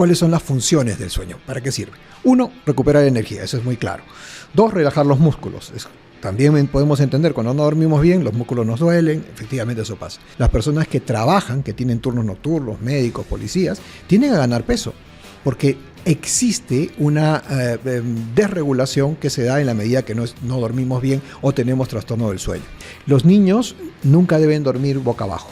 cuáles son las funciones del sueño, para qué sirve. 1, recuperar energía, eso es muy claro. 2, relajar los músculos. También podemos entender, cuando no dormimos bien, los músculos nos duelen, efectivamente eso pasa. Las personas que trabajan, que tienen turnos nocturnos, médicos, policías, tienden a ganar peso, porque existe una desregulación que se da en la medida que no dormimos bien o tenemos trastorno del sueño. Los niños nunca deben dormir boca abajo.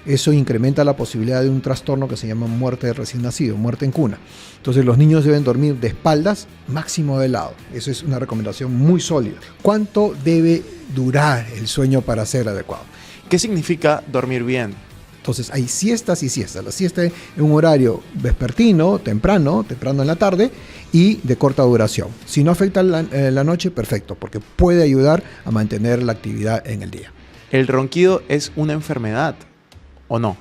Eso incrementa la posibilidad de un trastorno que se llama muerte de recién nacido, muerte en cuna. Entonces los niños deben dormir de espaldas, máximo de lado. Eso es una recomendación muy sólida. ¿Cuánto debe durar el sueño para ser adecuado? ¿Qué significa dormir bien? Entonces hay siestas y siestas. La siesta es un horario vespertino, temprano en la tarde y de corta duración. Si no afecta la noche, perfecto, porque puede ayudar a mantener la actividad en el día. ¿El ronquido es una enfermedad o no?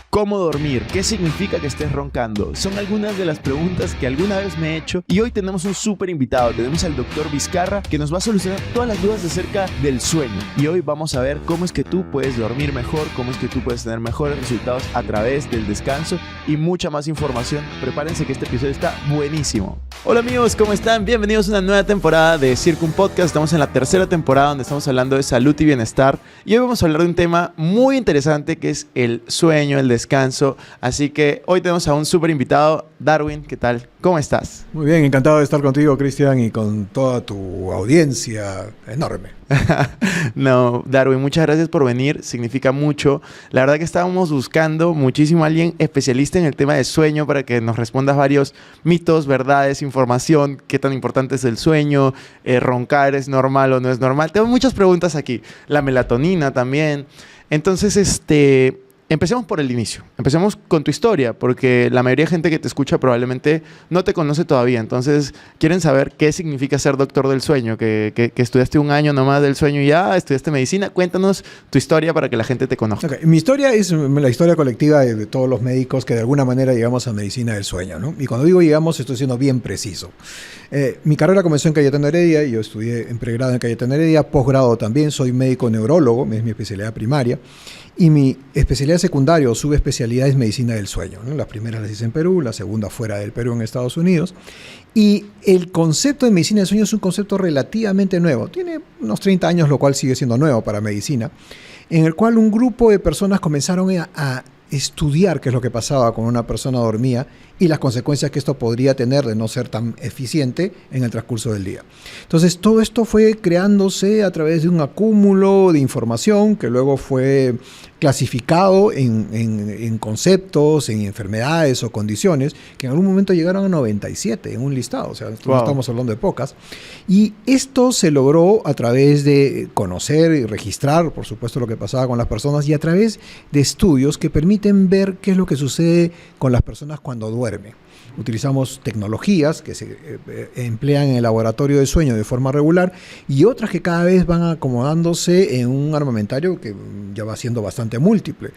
¿Cómo dormir? ¿Qué significa que estés roncando? Son algunas de las preguntas que alguna vez me he hecho y hoy tenemos un súper invitado. Tenemos al doctor Vizcarra que nos va a solucionar todas las dudas acerca del sueño. Y hoy vamos a ver cómo es que tú puedes dormir mejor, cómo es que tú puedes tener mejores resultados a través del descanso y mucha más información. Prepárense que este episodio está buenísimo. Hola amigos, ¿cómo están? Bienvenidos a una nueva temporada de Circum Podcast. Estamos en la tercera temporada donde estamos hablando de salud y bienestar. Y hoy vamos a hablar de un tema muy interesante que es el sueño, el descanso. Así que hoy tenemos a un súper invitado, Darwin. ¿Qué tal? ¿Cómo estás? Muy bien, encantado de estar contigo, Cristian, y con toda tu audiencia enorme. No, Darwin, muchas gracias por venir, significa mucho. La verdad que estábamos buscando muchísimo a alguien especialista en el tema de sueño para que nos respondas varios mitos, verdades, información, qué tan importante es el sueño, roncar es normal o no es normal. Tengo muchas preguntas aquí, la melatonina también. Entonces, empecemos por el inicio, empecemos con tu historia, porque la mayoría de gente que te escucha probablemente no te conoce todavía, entonces quieren saber qué significa ser doctor del sueño, que estudiaste un año nomás del sueño y ya estudiaste medicina. Cuéntanos tu historia para que la gente te conozca. Okay. Mi historia es la historia colectiva de todos los médicos que de alguna manera llegamos a medicina del sueño, ¿no? Y cuando digo llegamos, estoy siendo bien preciso. Mi carrera comenzó en Cayetano Heredia, yo estudié en pregrado en Cayetano Heredia, posgrado también, soy médico neurólogo, es mi especialidad primaria. Y mi especialidad secundaria o subespecialidad es medicina del sueño, ¿no? Las primeras las hice en Perú, la segunda fuera del Perú en Estados Unidos. Y el concepto de medicina del sueño es un concepto relativamente nuevo. Tiene unos 30 años, lo cual sigue siendo nuevo para medicina, en el cual un grupo de personas comenzaron a estudiar qué es lo que pasaba cuando una persona dormía y las consecuencias que esto podría tener de no ser tan eficiente en el transcurso del día. Entonces, todo esto fue creándose a través de un acúmulo de información que luego fue clasificado en conceptos, en enfermedades o condiciones que en algún momento llegaron a 97 en un listado, o sea, no estamos hablando de pocas. Y esto se logró a través de conocer y registrar, por supuesto, lo que pasaba con las personas y a través de estudios que permiten ver qué es lo que sucede con las personas cuando duermen. Utilizamos tecnologías que se emplean en el laboratorio de sueño de forma regular y otras que cada vez van acomodándose en un armamentario que ya va siendo bastante múltiple.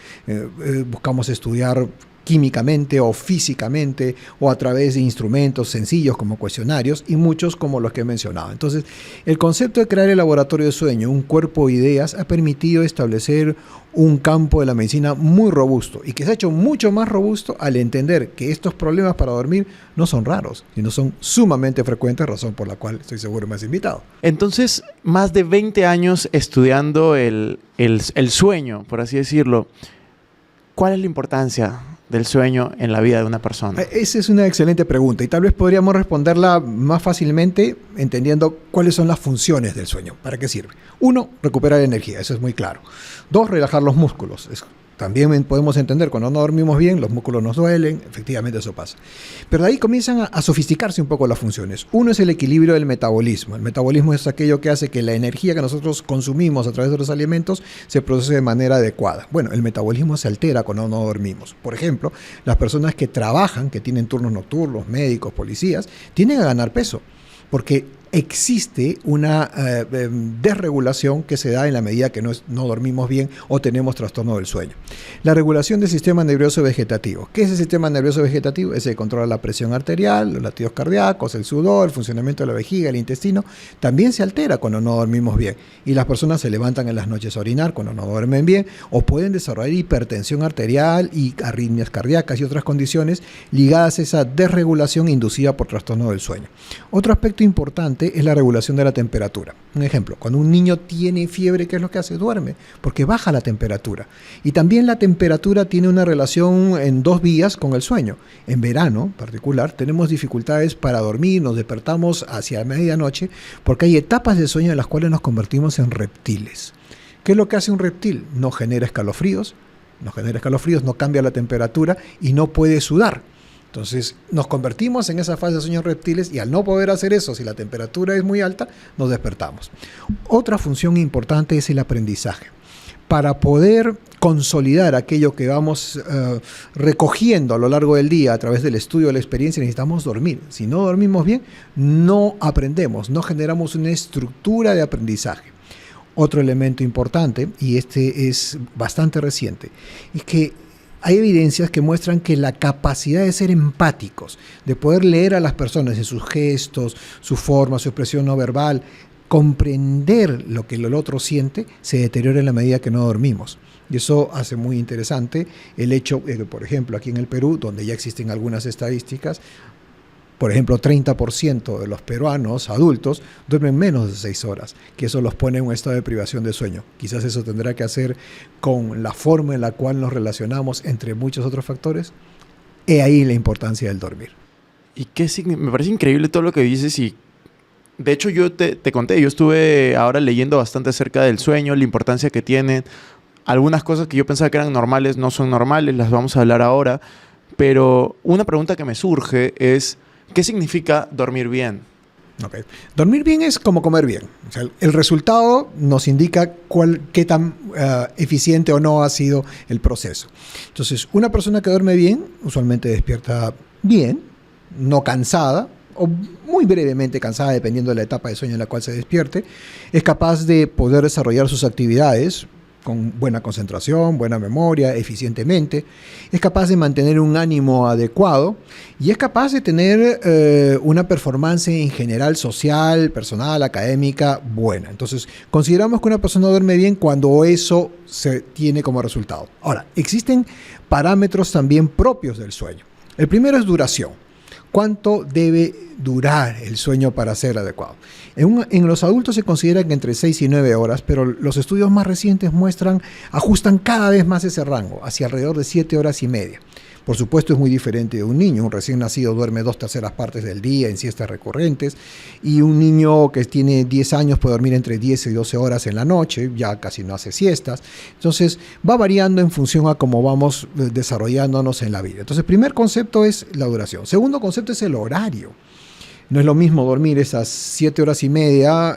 Buscamos estudiar químicamente o físicamente o a través de instrumentos sencillos como cuestionarios y muchos como los que he mencionado. Entonces, el concepto de crear el laboratorio de sueño, un cuerpo de ideas, ha permitido establecer un campo de la medicina muy robusto y que se ha hecho mucho más robusto al entender que estos problemas para dormir no son raros, sino son sumamente frecuentes, razón por la cual estoy seguro me has invitado. Entonces, más de 20 años estudiando el sueño, por así decirlo. ¿Cuál es la importancia del sueño en la vida de una persona? Esa es una excelente pregunta y tal vez podríamos responderla más fácilmente entendiendo cuáles son las funciones del sueño, para qué sirve. 1, recuperar energía, eso es muy claro. 2, relajar los músculos. También podemos entender, cuando no dormimos bien, los músculos nos duelen, efectivamente eso pasa. Pero de ahí comienzan a sofisticarse un poco las funciones. 1 es el equilibrio del metabolismo. El metabolismo es aquello que hace que la energía que nosotros consumimos a través de los alimentos se procese de manera adecuada. Bueno, el metabolismo se altera cuando no dormimos. Por ejemplo, las personas que trabajan, que tienen turnos nocturnos, médicos, policías, tienden a ganar peso, porque existe una desregulación que se da en la medida que no dormimos bien o tenemos trastorno del sueño. La regulación del sistema nervioso vegetativo. ¿Qué es el sistema nervioso vegetativo? Ese que controla la presión arterial, los latidos cardíacos, el sudor, el funcionamiento de la vejiga, el intestino. También se altera cuando no dormimos bien. Y las personas se levantan en las noches a orinar cuando no duermen bien, o pueden desarrollar hipertensión arterial y arritmias cardíacas y otras condiciones ligadas a esa desregulación inducida por trastorno del sueño. Otro aspecto importante es la regulación de la temperatura. Un ejemplo, cuando un niño tiene fiebre, ¿qué es lo que hace? Duerme, porque baja la temperatura. Y también la temperatura tiene una relación en dos vías con el sueño. En verano, en particular, tenemos dificultades para dormir, nos despertamos hacia medianoche, porque hay etapas de sueño en las cuales nos convertimos en reptiles. ¿Qué es lo que hace un reptil? No genera escalofríos, no cambia la temperatura y no puede sudar. Entonces nos convertimos en esa fase de sueños reptiles y al no poder hacer eso, si la temperatura es muy alta, nos despertamos. Otra función importante es el aprendizaje. Para poder consolidar aquello que vamos recogiendo a lo largo del día a través del estudio de la experiencia, necesitamos dormir. Si no dormimos bien, no aprendemos, no generamos una estructura de aprendizaje. Otro elemento importante, y este es bastante reciente, es que hay evidencias que muestran que la capacidad de ser empáticos, de poder leer a las personas en sus gestos, su forma, su expresión no verbal, comprender lo que el otro siente, se deteriora en la medida que no dormimos. Y eso hace muy interesante el hecho de que, por ejemplo, aquí en el Perú, donde ya existen algunas estadísticas, por ejemplo, 30% de los peruanos adultos duermen menos de 6 horas, que eso los pone en un estado de privación de sueño. Quizás eso tendrá que hacer con la forma en la cual nos relacionamos entre muchos otros factores. He ahí la importancia del dormir. ¿Y me parece increíble todo lo que dices? Y de hecho yo te conté, yo estuve ahora leyendo bastante acerca del sueño, la importancia que tiene. Algunas cosas que yo pensaba que eran normales no son normales, las vamos a hablar ahora. Pero una pregunta que me surge es, ¿qué significa dormir bien? Okay. Dormir bien es como comer bien. O sea, el resultado nos indica qué tan eficiente o no ha sido el proceso. Entonces, una persona que duerme bien, usualmente despierta bien, no cansada, o muy brevemente cansada, dependiendo de la etapa de sueño en la cual se despierte, es capaz de poder desarrollar sus actividades con buena concentración, buena memoria, eficientemente, es capaz de mantener un ánimo adecuado y es capaz de tener una performance en general social, personal, académica, buena. Entonces, consideramos que una persona duerme bien cuando eso se tiene como resultado. Ahora, existen parámetros también propios del sueño. El primero es duración. ¿Cuánto debe durar el sueño para ser adecuado? En los adultos se considera que entre 6 y 9 horas, pero los estudios más recientes ajustan cada vez más ese rango, hacia alrededor de 7 horas y media. Por supuesto, es muy diferente de un niño. Un recién nacido duerme 2/3 partes del día en siestas recurrentes y un niño que tiene 10 años puede dormir entre 10 y 12 horas en la noche, ya casi no hace siestas. Entonces, va variando en función a cómo vamos desarrollándonos en la vida. Entonces, primer concepto es la duración. Segundo concepto es el horario. No es lo mismo dormir esas 7 horas y media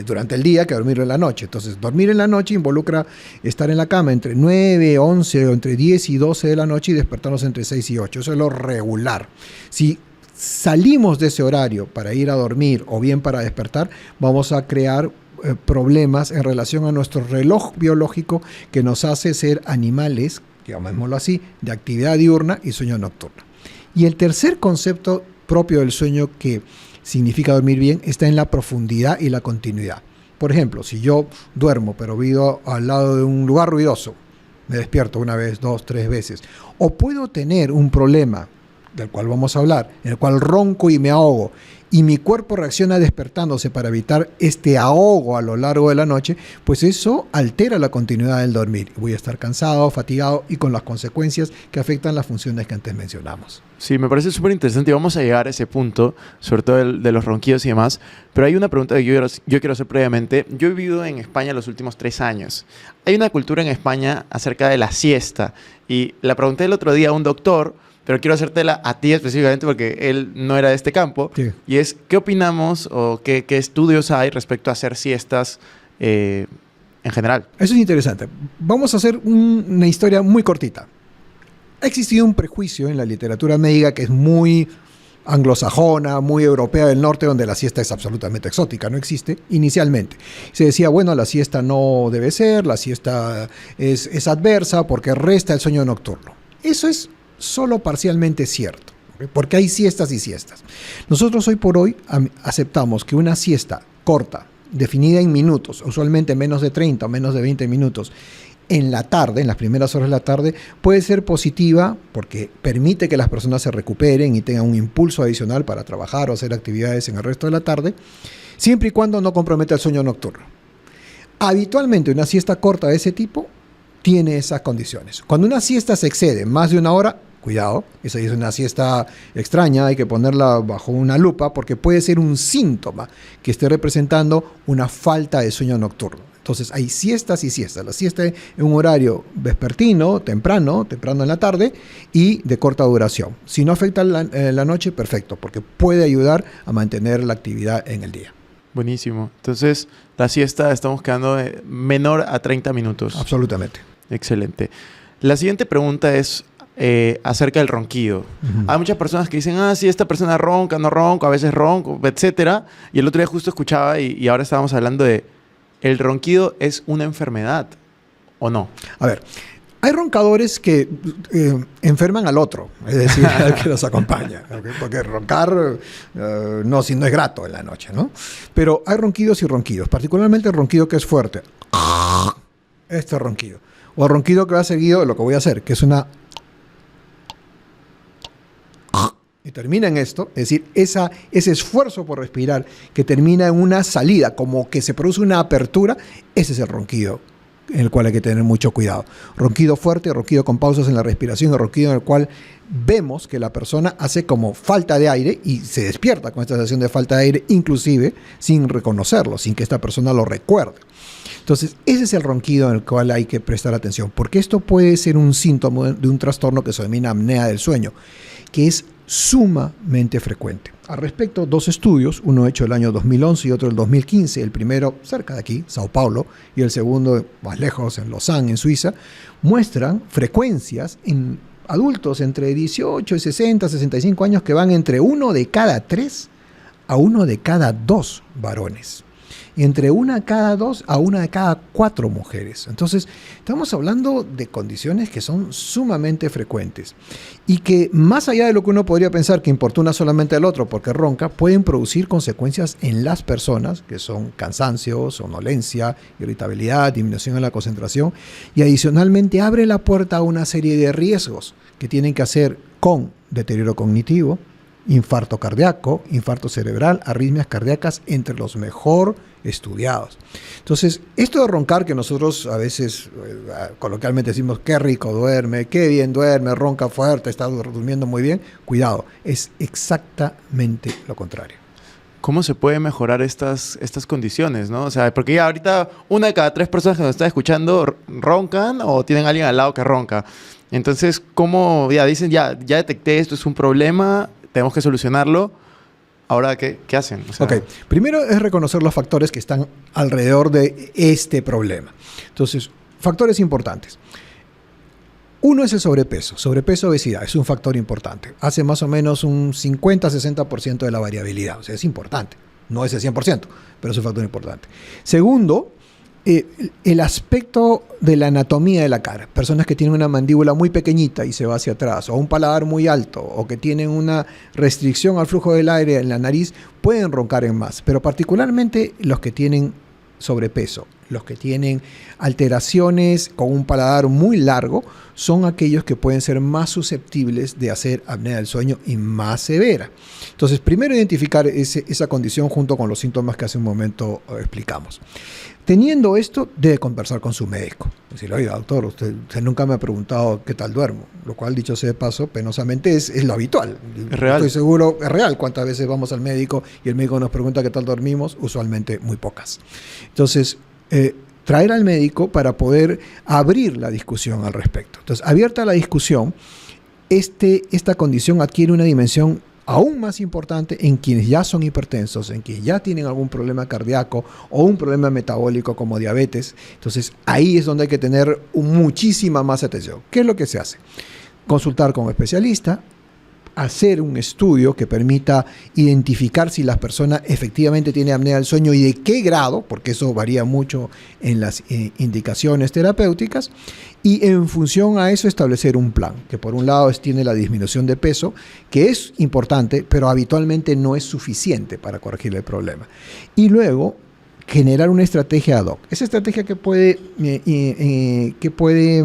durante el día que dormir en la noche. Entonces, dormir en la noche involucra estar en la cama entre 9, 11 o entre 10 y 12 de la noche y despertarnos entre 6 y 8. Eso es lo regular. Si salimos de ese horario para ir a dormir o bien para despertar, vamos a crear problemas en relación a nuestro reloj biológico que nos hace ser animales, llamémoslo así, de actividad diurna y sueño nocturno. Y el tercer concepto propio del sueño que significa dormir bien está en la profundidad y la continuidad. Por ejemplo, si yo duermo pero vivo al lado de un lugar ruidoso, me despierto una vez, 2, 3 veces, o puedo tener un problema del cual vamos a hablar, en el cual ronco y me ahogo, y mi cuerpo reacciona despertándose para evitar este ahogo a lo largo de la noche, pues eso altera la continuidad del dormir. Voy a estar cansado, fatigado y con las consecuencias que afectan las funciones que antes mencionamos. Sí, me parece súper interesante y vamos a llegar a ese punto, sobre todo de los ronquidos y demás. Pero hay una pregunta que yo quiero hacer previamente. Yo he vivido en España los últimos 3 años. Hay una cultura en España acerca de la siesta y la pregunté el otro día a un doctor, pero quiero hacértela a ti específicamente porque él no era de este campo. Sí. Y es, ¿qué opinamos o qué estudios hay respecto a hacer siestas en general? Eso es interesante. Vamos a hacer una historia muy cortita. Ha existido un prejuicio en la literatura médica que es muy anglosajona, muy europea del norte, donde la siesta es absolutamente exótica, no existe inicialmente. Se decía, bueno, la siesta no debe ser, la siesta es adversa porque resta el sueño nocturno. Eso es solo parcialmente cierto, ¿okay? Porque hay siestas y siestas. Nosotros hoy por hoy aceptamos que una siesta corta, definida en minutos, usualmente menos de 30 o menos de 20 minutos, en la tarde, en las primeras horas de la tarde, puede ser positiva porque permite que las personas se recuperen y tengan un impulso adicional para trabajar o hacer actividades en el resto de la tarde, siempre y cuando no comprometa el sueño nocturno. Habitualmente una siesta corta de ese tipo tiene esas condiciones. Cuando una siesta se excede más de una hora, cuidado, esa es una siesta extraña, hay que ponerla bajo una lupa porque puede ser un síntoma que esté representando una falta de sueño nocturno. Entonces hay siestas y siestas. La siesta en un horario vespertino, temprano en la tarde y de corta duración. Si no afecta la noche, perfecto, porque puede ayudar a mantener la actividad en el día. Buenísimo. Entonces, la siesta estamos quedando menor a 30 minutos. Absolutamente. Excelente. La siguiente pregunta es acerca del ronquido. Hay muchas personas que dicen, sí, esta persona ronca, no ronca, a veces ronco, etcétera. Y el otro día justo escuchaba y ahora estábamos hablando de ¿el ronquido es una enfermedad o no? A ver, hay roncadores que enferman al otro, es decir, al que los acompaña, ¿okay? Porque roncar no es grato en la noche, ¿no? Pero hay ronquidos y ronquidos, particularmente el ronquido que es fuerte. Este ronquido. O el ronquido que va seguido de lo que voy a hacer, que es una... Y termina en esto, es decir, ese esfuerzo por respirar que termina en una salida, como que se produce una apertura, ese es el ronquido en el cual hay que tener mucho cuidado. Ronquido fuerte, ronquido con pausas en la respiración, el ronquido en el cual vemos que la persona hace como falta de aire y se despierta con esta sensación de falta de aire, inclusive sin reconocerlo, sin que esta persona lo recuerde. Entonces, ese es el ronquido en el cual hay que prestar atención, porque esto puede ser un síntoma de un trastorno que se denomina apnea del sueño, que es sumamente frecuente. Al respecto, dos estudios, uno hecho el año 2011 y otro el 2015, el primero cerca de aquí, Sao Paulo, y el segundo más lejos, en Lausanne, en Suiza, muestran frecuencias en adultos entre 18 y 60, 65 años que van entre 1 de cada 3 a 1 de cada 2 varones. Y entre 1 de cada 2 a 1 de cada 4 mujeres. Entonces, estamos hablando de condiciones que son sumamente frecuentes y que más allá de lo que uno podría pensar que importuna solamente al otro porque ronca, pueden producir consecuencias en las personas que son cansancio, somnolencia, irritabilidad, disminución en la concentración y adicionalmente abre la puerta a una serie de riesgos que tienen que hacer con deterioro cognitivo, infarto cardíaco, infarto cerebral, arritmias cardíacas, entre los mejor estudiados. Entonces, esto de roncar, que nosotros a veces coloquialmente decimos qué rico duerme, qué bien duerme, ronca fuerte, está durmiendo muy bien, cuidado, es exactamente lo contrario. ¿Cómo se puede mejorar estas condiciones, ¿no? O sea, porque ya ahorita 1 de cada 3 personas que nos están escuchando roncan o tienen a alguien al lado que ronca. Entonces, ¿cómo ya dicen, ya detecté esto, es un problema, tenemos que solucionarlo? Ahora, ¿qué hacen? O sea, Ok, primero es reconocer los factores que están alrededor de este problema. Entonces, factores importantes. Uno es el sobrepeso. Sobrepeso, obesidad, es un factor importante. Hace más o menos un 50-60% de la variabilidad. O sea, es importante. No es el 100%, pero es un factor importante. Segundo, el aspecto de la anatomía de la cara. Personas que tienen una mandíbula muy pequeñita y se va hacia atrás, o un paladar muy alto, o que tienen una restricción al flujo del aire en la nariz, pueden roncar en más. Pero particularmente los que tienen sobrepeso, los que tienen alteraciones con un paladar muy largo, son aquellos que pueden ser más susceptibles de hacer apnea del sueño y más severa. Entonces, primero identificar esa condición junto con los síntomas que hace un momento explicamos. Teniendo esto, debe conversar con su médico. Decirle, oiga, doctor, usted nunca me ha preguntado qué tal duermo. Lo cual, dicho sea de paso, penosamente es lo habitual. Es real. Estoy seguro, es real. ¿Cuántas veces vamos al médico y el médico nos pregunta qué tal dormimos? Usualmente muy pocas. Entonces, traer al médico para poder abrir la discusión al respecto. Entonces, abierta la discusión, esta condición adquiere una dimensión aún más importante en quienes ya son hipertensos, en quienes ya tienen algún problema cardíaco o un problema metabólico como diabetes. Entonces, ahí es donde hay que tener muchísima más atención. ¿Qué es lo que se hace? Consultar con un especialista, hacer un estudio que permita identificar si la persona efectivamente tiene apnea del sueño y de qué grado, porque eso varía mucho en las indicaciones terapéuticas, y en función a eso establecer un plan, que por un lado tiene la disminución de peso, que es importante, pero habitualmente no es suficiente para corregir el problema. Y luego generar una estrategia ad hoc. Esa estrategia que puede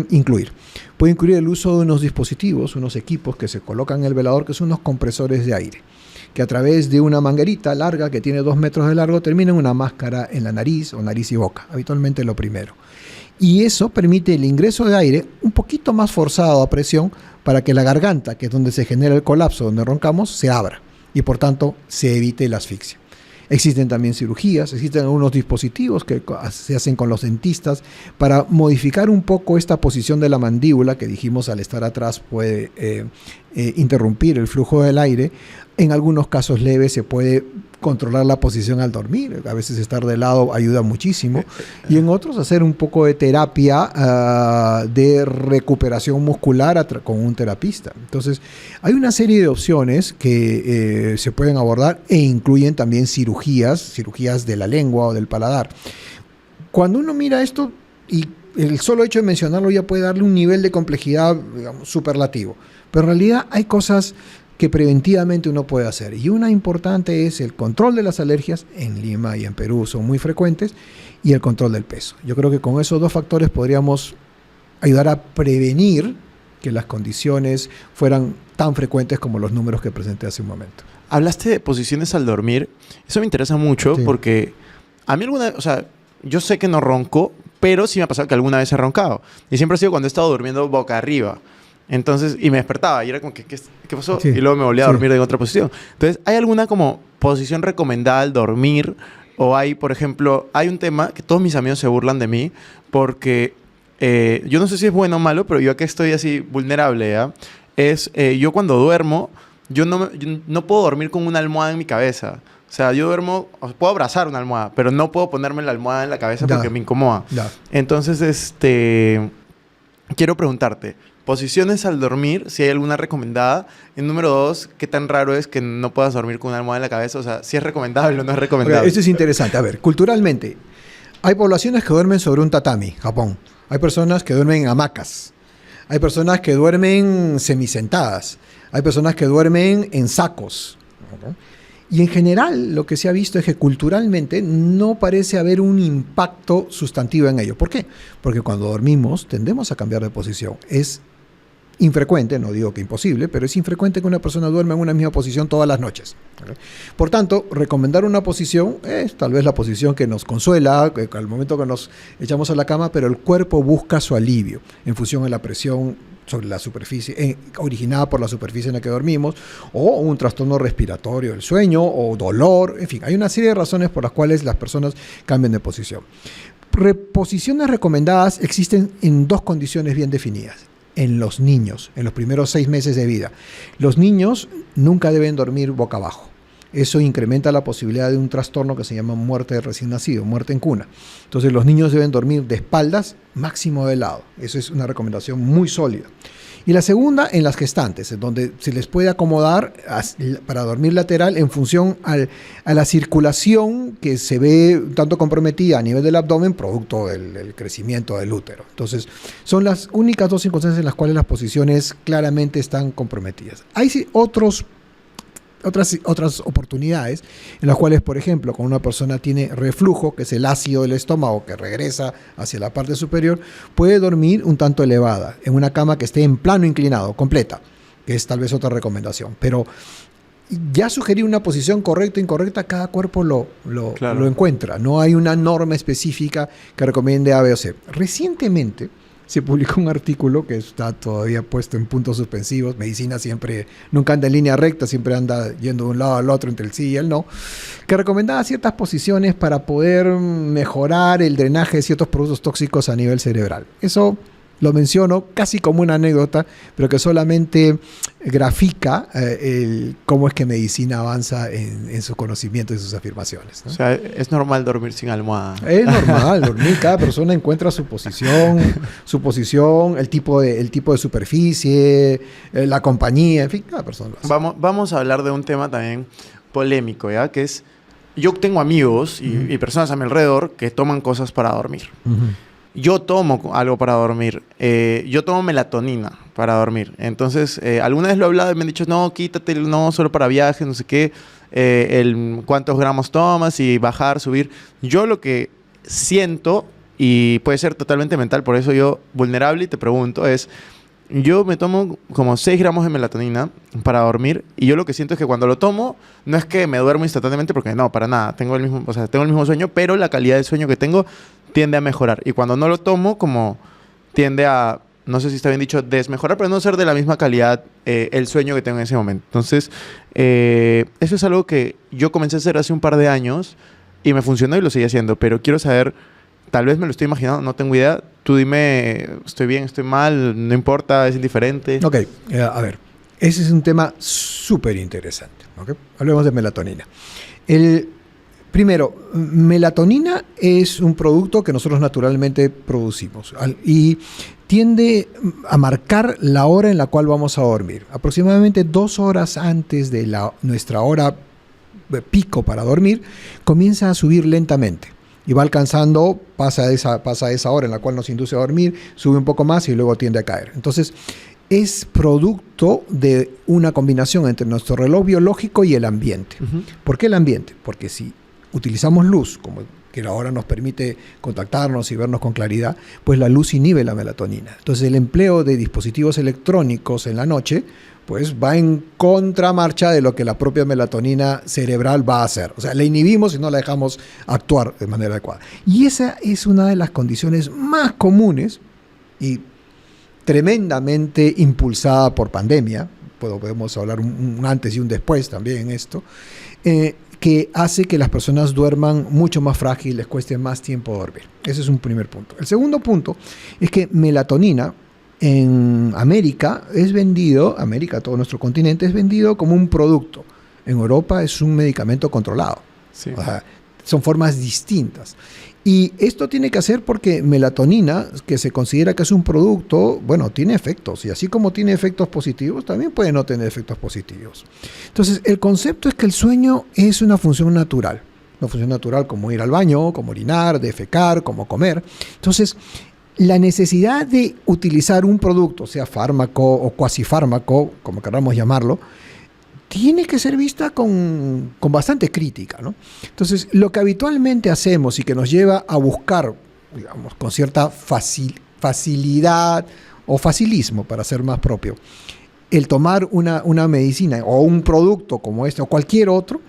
incluir. Puede incluir el uso de unos dispositivos, unos equipos que se colocan en el velador, que son unos compresores de aire, que a través de una manguerita larga que tiene 2 metros de largo termina en una máscara en la nariz o nariz y boca, habitualmente lo primero. Y eso permite el ingreso de aire un poquito más forzado a presión para que la garganta, que es donde se genera el colapso, donde roncamos, se abra y por tanto se evite la asfixia. Existen también cirugías, existen algunos dispositivos que se hacen con los dentistas para modificar un poco esta posición de la mandíbula que dijimos al estar atrás puede interrumpir el flujo del aire. En algunos casos leves se puede controlar la posición al dormir. A veces estar de lado ayuda muchísimo. Y en otros hacer un poco de terapia de recuperación muscular con un terapista. Entonces, hay una serie de opciones que se pueden abordar e incluyen también cirugías de la lengua o del paladar. Cuando uno mira esto, y el solo hecho de mencionarlo ya puede darle un nivel de complejidad, digamos, superlativo. Pero en realidad hay cosas que preventivamente uno puede hacer. Y una importante es el control de las alergias. En Lima y en Perú son muy frecuentes. Y el control del peso. Yo creo que con esos 2 factores podríamos ayudar a prevenir que las condiciones fueran tan frecuentes como los números que presenté hace un momento. Hablaste de posiciones al dormir. Eso me interesa mucho porque a mí o sea, yo sé que no ronco, pero sí me ha pasado que alguna vez he roncado. Y siempre ha sido cuando he estado durmiendo boca arriba. Entonces, y me despertaba y era como, ¿qué pasó? Sí, y luego me volvía a dormir en otra posición. Entonces, ¿hay alguna como posición recomendada al dormir? O hay, por ejemplo, hay un tema que todos mis amigos se burlan de mí porque yo no sé si es bueno o malo, pero yo aquí estoy así vulnerable, ¿ya? Yo cuando duermo, yo no puedo dormir con una almohada en mi cabeza. O sea, yo duermo, puedo abrazar una almohada, pero no puedo ponerme la almohada en la cabeza porque me incomoda. Entonces, quiero preguntarte, posiciones al dormir, si hay alguna recomendada. Y número 2, ¿qué tan raro es que no puedas dormir con una almohada en la cabeza? O sea, si es recomendable o no es recomendable. Okay, esto es interesante. A ver, culturalmente, hay poblaciones que duermen sobre un tatami, Japón. Hay personas que duermen en hamacas. Hay personas que duermen semisentadas. Hay personas que duermen en sacos. ¿Okay? Y en general lo que se ha visto es que culturalmente no parece haber un impacto sustantivo en ello. ¿Por qué? Porque cuando dormimos tendemos a cambiar de posición. Es infrecuente, no digo que imposible, pero es infrecuente que una persona duerma en una misma posición todas las noches. ¿Okay? Por tanto, recomendar una posición es tal vez la posición que nos consuela al momento que nos echamos a la cama, pero el cuerpo busca su alivio en función de la presión sobre la superficie, originada por la superficie en la que dormimos, o un trastorno respiratorio del sueño, o dolor, en fin, hay una serie de razones por las cuales las personas cambian de posición. Posiciones recomendadas existen en 2 condiciones bien definidas. En los niños, en los primeros 6 meses de vida. Los niños nunca deben dormir boca abajo. Eso incrementa la posibilidad de un trastorno que se llama muerte de recién nacido, muerte en cuna. Entonces los niños deben dormir de espaldas, máximo de lado. Eso es una recomendación muy sólida. Y la segunda, en las gestantes, en donde se les puede acomodar para dormir lateral en función a la circulación que se ve tanto comprometida a nivel del abdomen, producto del crecimiento del útero. Entonces, son las únicas 2 circunstancias en las cuales las posiciones claramente están comprometidas. Hay otras oportunidades en las cuales, por ejemplo, cuando una persona tiene reflujo, que es el ácido del estómago que regresa hacia la parte superior, puede dormir un tanto elevada, en una cama que esté en plano inclinado, completa, que es tal vez otra recomendación. Pero ya sugerir una posición correcta o incorrecta, cada cuerpo lo encuentra. No hay una norma específica que recomiende A, B o C. Recientemente se publicó un artículo que está todavía puesto en puntos suspensivos. Medicina siempre nunca anda en línea recta, siempre anda yendo de un lado al otro entre el sí y el no, que recomendaba ciertas posiciones para poder mejorar el drenaje de ciertos productos tóxicos a nivel cerebral. Eso Lo menciono casi como una anécdota, pero que solamente grafica cómo es que medicina avanza en sus conocimientos y sus afirmaciones, ¿no? O sea, es normal dormir sin almohada. Es normal dormir, cada persona encuentra su posición, el tipo de superficie, la compañía, en fin, cada persona lo hace. Vamos a hablar de un tema también polémico, ¿ya? Que es, yo tengo amigos y personas a mi alrededor que toman cosas para dormir. Yo tomo algo para dormir. Yo tomo melatonina para dormir. Entonces, alguna vez lo he hablado y me han dicho, no, quítate, no, solo para viajes, no sé qué. Cuántos gramos tomas y bajar, subir. Yo lo que siento, y puede ser totalmente mental, por eso yo, vulnerable, y te pregunto, es... Yo me tomo como 6 gramos de melatonina para dormir y yo lo que siento es que cuando lo tomo no es que me duermo instantáneamente porque no, para nada. Tengo el mismo sueño, pero la calidad del sueño que tengo tiende a mejorar. Y cuando no lo tomo, como tiende a, no sé si está bien dicho, desmejorar, pero no ser de la misma calidad el sueño que tengo en ese momento. Entonces, eso es algo que yo comencé a hacer hace un par de años y me funcionó y lo seguí haciendo. Pero quiero saber, tal vez me lo estoy imaginando, no tengo idea. Tú dime, estoy bien, estoy mal, no importa, es indiferente. Ok, a ver, ese es un tema súper interesante, ¿okay? Hablemos de melatonina. Primero, melatonina es un producto que nosotros naturalmente producimos y tiende a marcar la hora en la cual vamos a dormir. Aproximadamente 2 horas antes de nuestra hora pico para dormir, comienza a subir lentamente. Y va alcanzando, pasa esa hora en la cual nos induce a dormir, sube un poco más y luego tiende a caer. Entonces, es producto de una combinación entre nuestro reloj biológico y el ambiente. ¿Por qué el ambiente? Porque si utilizamos luz, como que ahora nos permite contactarnos y vernos con claridad, pues la luz inhibe la melatonina. Entonces, el empleo de dispositivos electrónicos en la noche pues va en contramarcha de lo que la propia melatonina cerebral va a hacer. O sea, la inhibimos y no la dejamos actuar de manera adecuada. Y esa es una de las condiciones más comunes y tremendamente impulsada por pandemia. Podemos hablar un antes y un después también en esto, que hace que las personas duerman mucho más frágil, les cueste más tiempo dormir. Ese es un primer punto. El segundo punto es que melatonina en América es vendido, todo nuestro continente es vendido como un producto. En Europa es un medicamento controlado. Sí. O sea, son formas distintas. Y esto tiene que hacer porque melatonina, que se considera que es un producto, bueno, tiene efectos. Y así como tiene efectos positivos, también puede no tener efectos positivos. Entonces, el concepto es que el sueño es una función natural. Una función natural como ir al baño, como orinar, defecar, como comer. Entonces, la necesidad de utilizar un producto, sea fármaco o cuasifármaco, como queramos llamarlo, tiene que ser vista con bastante crítica, ¿no? Entonces, lo que habitualmente hacemos y que nos lleva a buscar, digamos, con cierta facilidad o facilismo, para ser más propio, el tomar una medicina o un producto como este o cualquier otro,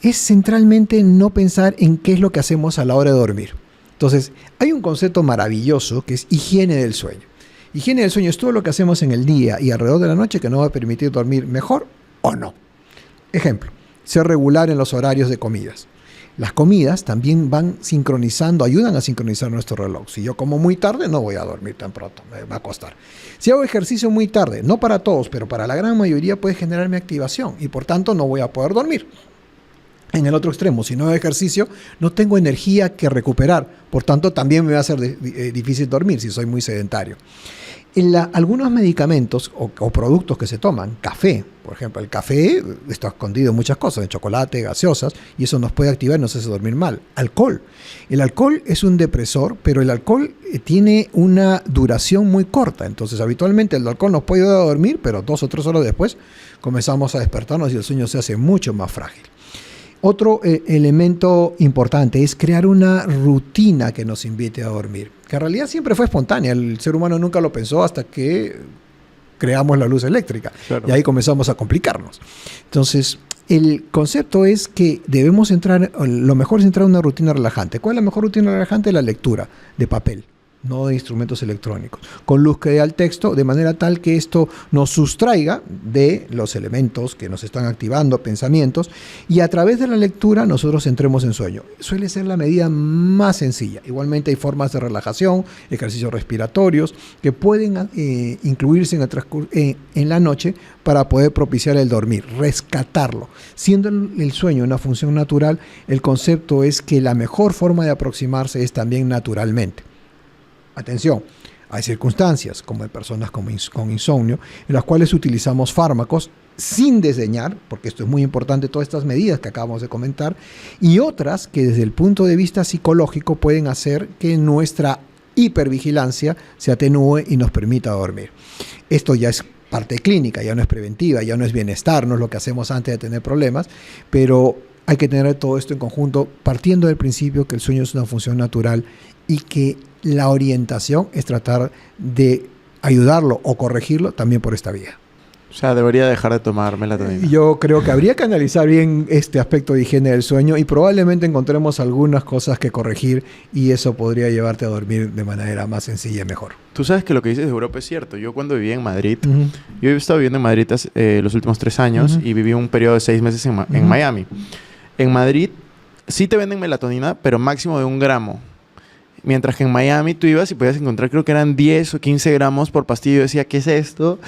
es centralmente no pensar en qué es lo que hacemos a la hora de dormir. Entonces, hay un concepto maravilloso que es higiene del sueño. Higiene del sueño es todo lo que hacemos en el día y alrededor de la noche que nos va a permitir dormir mejor o no. Ejemplo, ser regular en los horarios de comidas. Las comidas también ayudan a sincronizar nuestro reloj. Si yo como muy tarde, no voy a dormir tan pronto, me va a costar. Si hago ejercicio muy tarde, no para todos, pero para la gran mayoría puede generarme activación y por tanto no voy a poder dormir. En el otro extremo, si no hago ejercicio, no tengo energía que recuperar. Por tanto, también me va a ser difícil dormir si soy muy sedentario. Algunos medicamentos o productos que se toman, café, por ejemplo, el café está escondido en muchas cosas, en chocolate, gaseosas, y eso nos puede activar y nos hace dormir mal. Alcohol. El alcohol es un depresor, pero el alcohol tiene una duración muy corta. Entonces, habitualmente el alcohol nos puede ayudar a dormir, pero 2 o 3 horas después comenzamos a despertarnos y el sueño se hace mucho más frágil. Otro elemento importante es crear una rutina que nos invite a dormir, que en realidad siempre fue espontánea. El ser humano nunca lo pensó hasta que creamos la luz eléctrica. Claro. Y ahí comenzamos a complicarnos. Entonces, el concepto es que lo mejor es entrar en una rutina relajante. ¿Cuál es la mejor rutina relajante? La lectura de papel. no de instrumentos electrónicos, con luz que dé al texto, de manera tal que esto nos sustraiga de los elementos que nos están activando, pensamientos, y a través de la lectura nosotros entremos en sueño. Suele ser la medida más sencilla. Igualmente hay formas de relajación, ejercicios respiratorios, que pueden incluirse en la noche para poder propiciar el dormir, rescatarlo. Siendo el sueño una función natural, el concepto es que la mejor forma de aproximarse es también naturalmente. Atención, hay circunstancias, como de personas con insomnio, en las cuales utilizamos fármacos sin desdeñar, porque esto es muy importante, todas estas medidas que acabamos de comentar, y otras que desde el punto de vista psicológico pueden hacer que nuestra hipervigilancia se atenúe y nos permita dormir. Esto ya es parte clínica, ya no es preventiva, ya no es bienestar, no es lo que hacemos antes de tener problemas, pero hay que tener todo esto en conjunto, partiendo del principio que el sueño es una función natural y que la orientación es tratar de ayudarlo o corregirlo también por esta vía. O sea, debería dejar de tomar melatonina. Yo creo que habría que analizar bien este aspecto de higiene del sueño y probablemente encontremos algunas cosas que corregir y eso podría llevarte a dormir de manera más sencilla y mejor. Tú sabes que lo que dices de Europa es cierto. Yo cuando vivía en Madrid, yo he estado viviendo en Madrid los últimos 3 años y viví un periodo de 6 meses en Miami. En Madrid sí te venden melatonina, pero máximo de 1 gramo. Mientras que en Miami tú ibas y podías encontrar, creo que eran 10 o 15 gramos por pastilla. Yo decía, ¿qué es esto?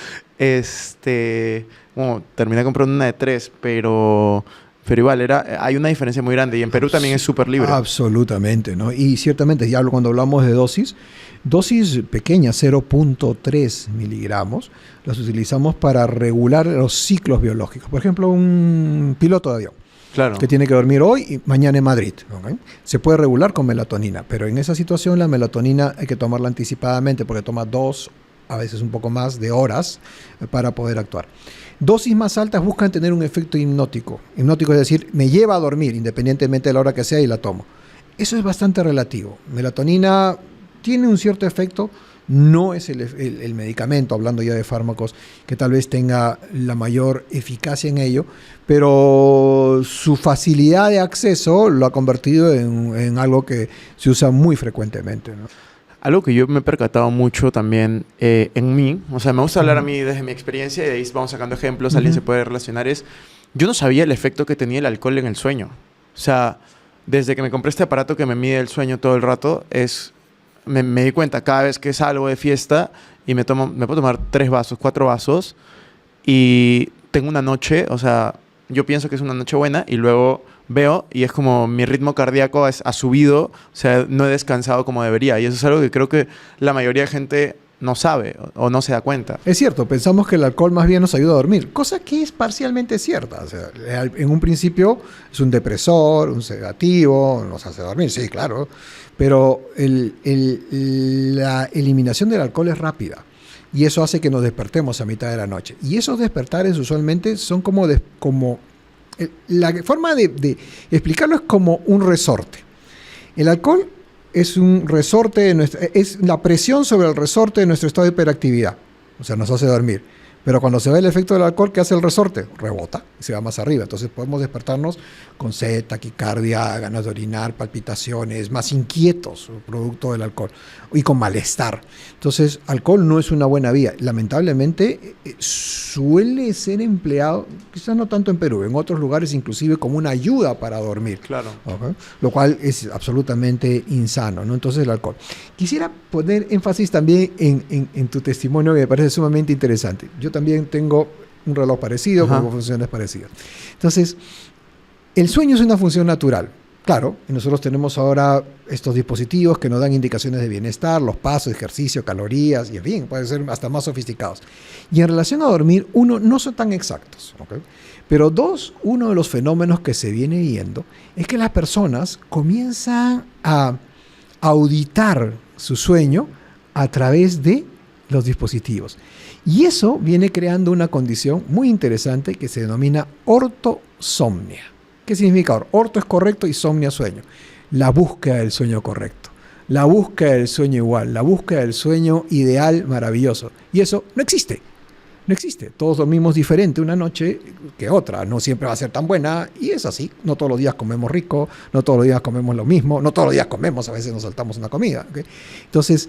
Bueno, terminé comprando una de 3, pero igual, hay una diferencia muy grande. Y en Perú también es súper libre. Absolutamente, ¿no? Y ciertamente, ya cuando hablamos de dosis pequeñas, 0.3 miligramos, las utilizamos para regular los ciclos biológicos. Por ejemplo, un piloto de avión. Claro. Que tiene que dormir hoy y mañana en Madrid. ¿Okay? Se puede regular con melatonina, pero en esa situación la melatonina hay que tomarla anticipadamente porque toma 2, a veces un poco más de horas para poder actuar. Dosis más altas buscan tener un efecto hipnótico. Hipnótico es decir, me lleva a dormir independientemente de la hora que sea y la tomo. Eso es bastante relativo. Melatonina tiene un cierto efecto. No es el medicamento, hablando ya de fármacos, que tal vez tenga la mayor eficacia en ello, pero su facilidad de acceso lo ha convertido en algo que se usa muy frecuentemente, ¿no? Algo que yo me he percatado mucho también en mí, o sea, me gusta hablar a mí desde mi experiencia y de ahí vamos sacando ejemplos, alguien se puede relacionar, yo no sabía el efecto que tenía el alcohol en el sueño. O sea, desde que me compré este aparato que me mide el sueño todo el rato, me di cuenta cada vez que salgo de fiesta y me puedo tomar 3 vasos, 4 vasos y tengo una noche, o sea, yo pienso que es una noche buena y luego veo y es como mi ritmo cardíaco ha subido, o sea, no he descansado como debería y eso es algo que creo que la mayoría de gente no sabe o no se da cuenta. Es cierto, pensamos que el alcohol más bien nos ayuda a dormir, cosa que es parcialmente cierta. O sea, en un principio es un depresor, un sedativo, nos hace dormir, sí, claro, pero la eliminación del alcohol es rápida y eso hace que nos despertemos a mitad de la noche. Y esos despertares usualmente son la forma de explicarlo es como un resorte. El alcohol es un resorte, es la presión sobre el resorte de nuestro estado de hiperactividad. O sea, nos hace dormir. Pero cuando se ve el efecto del alcohol, ¿qué hace el resorte? Rebota y se va más arriba. Entonces podemos despertarnos con sed, taquicardia, ganas de orinar, palpitaciones, más inquietos, producto del alcohol, y con malestar. Entonces, alcohol no es una buena vía. Lamentablemente, suele ser empleado, quizás no tanto en Perú, en otros lugares inclusive como una ayuda para dormir. Claro. ¿Okay? Lo cual es absolutamente insano, ¿no? Entonces, el alcohol. Quisiera poner énfasis también en tu testimonio, que me parece sumamente interesante. Yo también tengo un reloj parecido, con funciones parecidas. Entonces, el sueño es una función natural. Claro, y nosotros tenemos ahora estos dispositivos que nos dan indicaciones de bienestar, los pasos, ejercicio, calorías, y en fin, pueden ser hasta más sofisticados. Y en relación a dormir, no son tan exactos, ¿okay? Pero uno de los fenómenos que se viene viendo es que las personas comienzan a auditar su sueño a través de los dispositivos. Y eso viene creando una condición muy interesante que se denomina ortosomnia. ¿Qué significa? Orto es correcto y somnia sueño. La búsqueda del sueño correcto. La búsqueda del sueño igual. La búsqueda del sueño ideal maravilloso. Y eso no existe. No existe. Todos dormimos diferente una noche que otra. No siempre va a ser tan buena y es así. No todos los días comemos rico, no todos los días comemos lo mismo, no todos los días comemos, a veces nos saltamos una comida. ¿Okay? Entonces,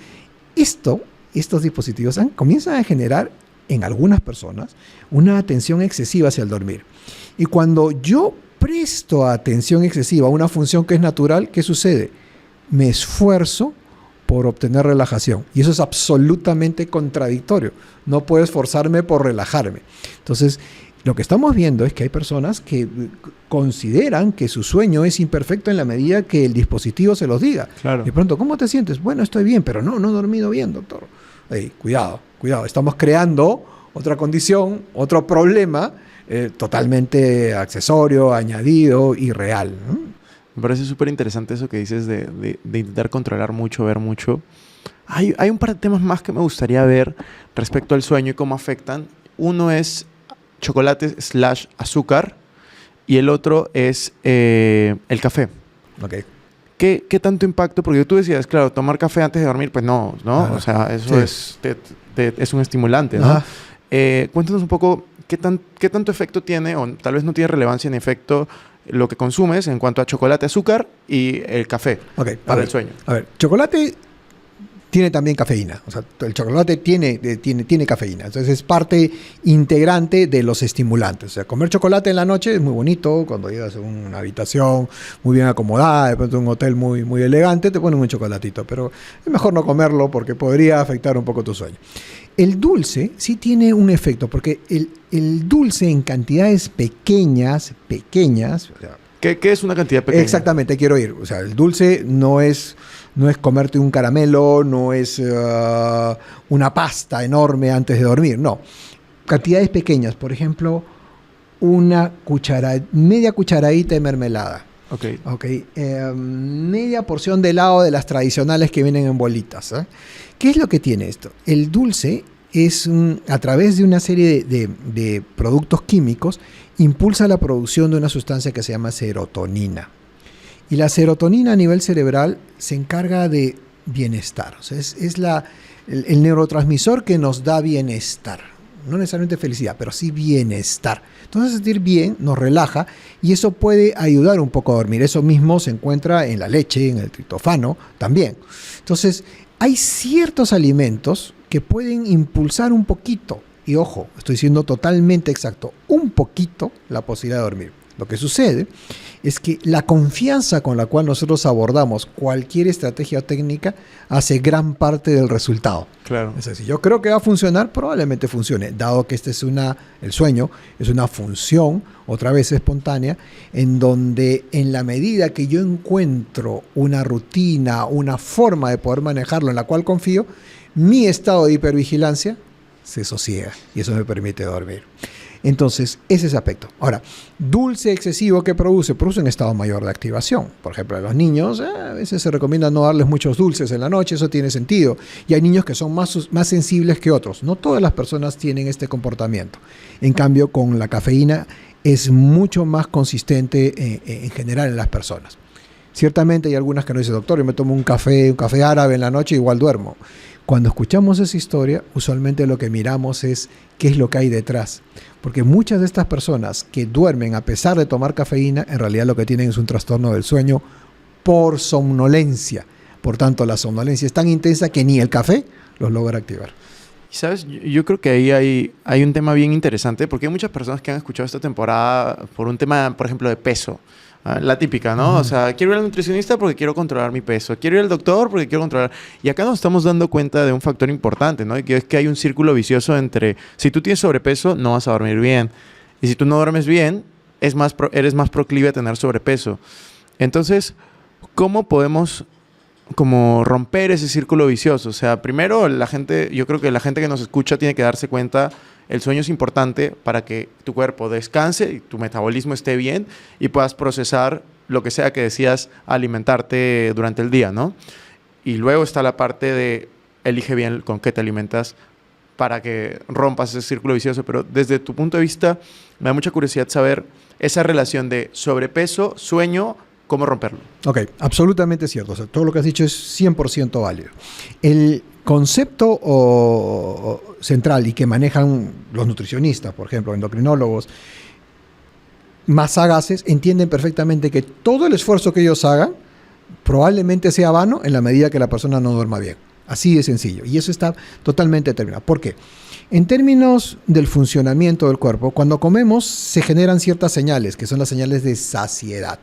estos dispositivos comienzan a generar en algunas personas una atención excesiva hacia el dormir. Y cuando yo presto atención excesiva a una función que es natural, ¿qué sucede? Me esfuerzo por obtener relajación. Y eso es absolutamente contradictorio. No puedo esforzarme por relajarme. Entonces, lo que estamos viendo es que hay personas que consideran que su sueño es imperfecto en la medida que el dispositivo se los diga. Claro. De pronto, ¿cómo te sientes? Bueno, estoy bien, pero no he dormido bien, doctor. Hey, cuidado. Estamos creando otra condición, otro problema totalmente accesorio, añadido y real, ¿no? Me parece súper interesante eso que dices de intentar controlar mucho, ver mucho. Hay un par de temas más que me gustaría ver respecto al sueño y cómo afectan. Uno es chocolate/azúcar y el otro es el café. Okay. ¿Qué tanto impacto? Porque tú decías, claro, tomar café antes de dormir, pues no. O sea, eso sí. es un estimulante, ¿no? Cuéntanos un poco qué tanto efecto tiene, o tal vez no tiene relevancia ni efecto, lo que consumes en cuanto a chocolate, azúcar y el café para el sueño. A ver, chocolate tiene también cafeína. O sea, el chocolate tiene cafeína. Entonces es parte integrante de los estimulantes. O sea, comer chocolate en la noche es muy bonito. Cuando llegas a una habitación muy bien acomodada, de pronto un hotel muy, muy elegante, te ponen un chocolatito. Pero es mejor no comerlo porque podría afectar un poco tu sueño. El dulce sí tiene un efecto, porque el dulce en cantidades pequeñas, o sea, ¿Qué es una cantidad pequeña? Exactamente, quiero ir. O sea, el dulce no es comerte un caramelo, no es una pasta enorme antes de dormir, no. Cantidades pequeñas, por ejemplo, media cucharadita de mermelada. Okay. Media porción de helado de las tradicionales que vienen en bolitas. ¿Qué es lo que tiene esto? El dulce es, a través de una serie de productos químicos, impulsa la producción de una sustancia que se llama serotonina. Y la serotonina a nivel cerebral se encarga de bienestar. O sea, es el neurotransmisor que nos da bienestar. No necesariamente felicidad, pero sí bienestar. Entonces, sentir bien nos relaja y eso puede ayudar un poco a dormir. Eso mismo se encuentra en la leche, en el triptófano también. Entonces, hay ciertos alimentos que pueden impulsar un poquito, y ojo, estoy siendo totalmente exacto, un poquito la posibilidad de dormir. Lo que sucede es que la confianza con la cual nosotros abordamos cualquier estrategia o técnica hace gran parte del resultado. Claro. Es decir, yo creo que va a funcionar, probablemente funcione, dado que el sueño es una función, otra vez espontánea, en donde en la medida que yo encuentro una rutina, una forma de poder manejarlo en la cual confío, mi estado de hipervigilancia se sosiega y eso me permite dormir. Entonces, ese es ese aspecto. Ahora, dulce excesivo que produce un estado mayor de activación. Por ejemplo, a los niños a veces se recomienda no darles muchos dulces en la noche, eso tiene sentido. Y hay niños que son más sensibles que otros. No todas las personas tienen este comportamiento. En cambio, con la cafeína es mucho más consistente en general en las personas. Ciertamente hay algunas que nos dicen, doctor, yo me tomo un café árabe en la noche y igual duermo. Cuando escuchamos esa historia, usualmente lo que miramos es qué es lo que hay detrás. Porque muchas de estas personas que duermen a pesar de tomar cafeína, en realidad lo que tienen es un trastorno del sueño por somnolencia. Por tanto, la somnolencia es tan intensa que ni el café los logra activar. ¿Sabes? Yo creo que ahí hay un tema bien interesante, porque hay muchas personas que han escuchado esta temporada por un tema, por ejemplo, de peso. La típica, ¿no? O sea, quiero ir al nutricionista porque quiero controlar mi peso. Quiero ir al doctor porque quiero controlar... Y acá nos estamos dando cuenta de un factor importante, ¿no? Y que es que hay un círculo vicioso entre... Si tú tienes sobrepeso, no vas a dormir bien. Y si tú no duermes bien, eres más proclive a tener sobrepeso. Entonces, ¿cómo podemos como romper ese círculo vicioso? O sea, primero, yo creo que la gente que nos escucha tiene que darse cuenta... El sueño es importante para que tu cuerpo descanse y tu metabolismo esté bien y puedas procesar lo que sea que decías alimentarte durante el día, ¿no? Y luego está la parte de elige bien con qué te alimentas para que rompas ese círculo vicioso. Pero desde tu punto de vista, me da mucha curiosidad saber esa relación de sobrepeso, sueño, cómo romperlo. Ok, absolutamente cierto. O sea, todo lo que has dicho es 100% válido. concepto central y que manejan los nutricionistas, por ejemplo, endocrinólogos, más sagaces, entienden perfectamente que todo el esfuerzo que ellos hagan probablemente sea vano en la medida que la persona no duerma bien. Así de sencillo. Y eso está totalmente determinado. ¿Por qué? En términos del funcionamiento del cuerpo, cuando comemos se generan ciertas señales, que son las señales de saciedad,